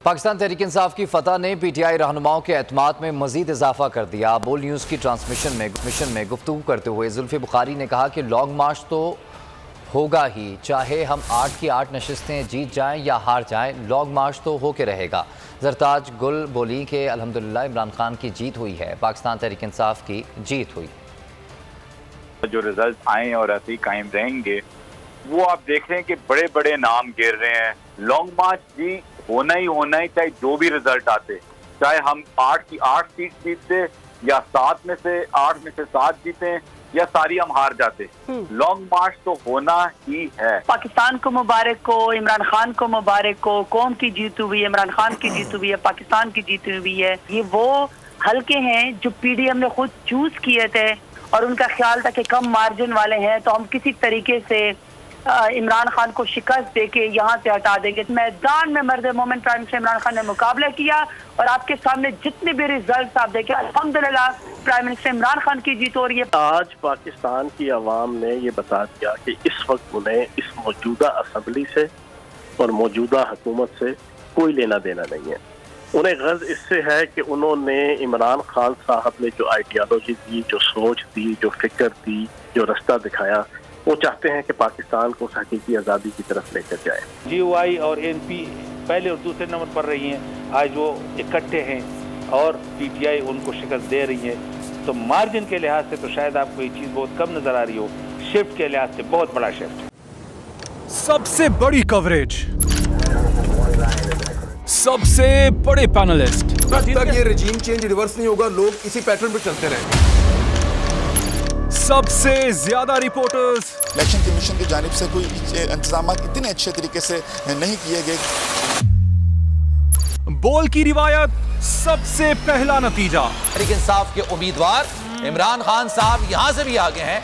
पाकिस्तान तहरीक इंसाफ की फतह ने पीटीआई रहनुमाओं के एतमाद में मजीद इजाफा कर दिया। बोल न्यूज़ की ट्रांसमिशन में गुफ्तगू करते हुए जुल्फी बुखारी ने कहा कि लॉन्ग मार्च तो होगा ही, चाहे हम 8 की 8 नशिस्तें जीत जाएं या हार जाएं, लॉन्ग मार्च तो होके रहेगा। जरताज गुल बोली कि अल्हम्दुलिल्लाह इमरान खान की जीत हुई है, पाकिस्तान तहरीक इंसाफ की जीत हुई। जो रिजल्ट आए और ऐसे ही कायम रहेंगे, वो आप देख रहे हैं कि बड़े बड़े नाम गिर रहे हैं। लॉन्ग मार्च जी होना ही, चाहे जो भी रिजल्ट आते, चाहे हम 8 की 8 सीट जीतते या 7 में से 8 में से 7 जीते या सारी हम हार जाते, लॉन्ग मार्च तो होना ही है। पाकिस्तान को मुबारक हो, इमरान खान को मुबारक हो, कौम की जीत हुई है, इमरान खान की जीत हुई है, पाकिस्तान की जीत हुई है। ये वो हल्के हैं जो पीडीएम ने खुद चूज किए थे और उनका ख्याल था कि कम मार्जिन वाले हैं तो हम किसी तरीके से इमरान खान को शिकस्त देके यहाँ से हटा देंगे। मैदान में मर्द moment prime minister Imran Khan ने मुकाबला किया और आपके सामने जितने भी रिजल्ट आप देखें, अल्हम्दुलिल्लाह प्राइम मिनिस्टर इमरान खान की जीत हो रही है। आज पाकिस्तान की आवाम ने ये बता दिया कि इस वक्त उन्हें इस मौजूदा असम्बली से और मौजूदा हुकूमत से कोई लेना देना नहीं है। उन्हें गर्ज इससे है कि उन्होंने इमरान खान साहब ने जो आइडियालॉजी दी, जो सोच दी, जो फिक्र दी, जो रास्ता दिखाया, वो चाहते हैं कि पाकिस्तान को हकीकी आज़ादी की तरफ लेकर जाए। GOI और NP पहले और दूसरे नंबर पर रही हैं, आज वो इकट्ठे हैं और PTI उनको शिकस्त दे रही है। तो मार्जिन के लिहाज से तो शायद आपको ये चीज़ बहुत कम नजर आ रही हो, शिफ्ट के लिहाज से बहुत बड़ा शिफ्ट। सबसे बड़ी कवरेज, सबसे बड़े पैनलिस्ट, तब तक ये रजीम चेंज रिवर्स नहीं होगा, लोग इसी पैटर्न पर चलते रहेंगे। सबसे ज्यादा रिपोर्टर्स, इलेक्शन कमीशन की जानिब से कोई इंतजाम इतने अच्छे तरीके से नहीं किए गए। बोल की रिवायत, सबसे पहला नतीजा। तहरीक इंसाफ के उम्मीदवार इमरान खान साहब यहां से भी आगे हैं।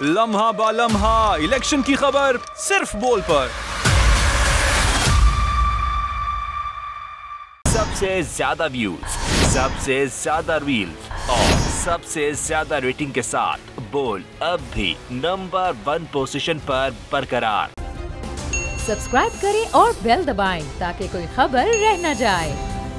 लम्हा बा लम्हा इलेक्शन की खबर सिर्फ बोल पर। सबसे ज्यादा व्यूज, सबसे ज्यादा रील्स और सबसे ज्यादा रेटिंग के साथ बोल अब भी नंबर 1 पोजीशन पर बरकरार। सब्सक्राइब करें और बेल दबाएं ताकि कोई खबर रह न जाए।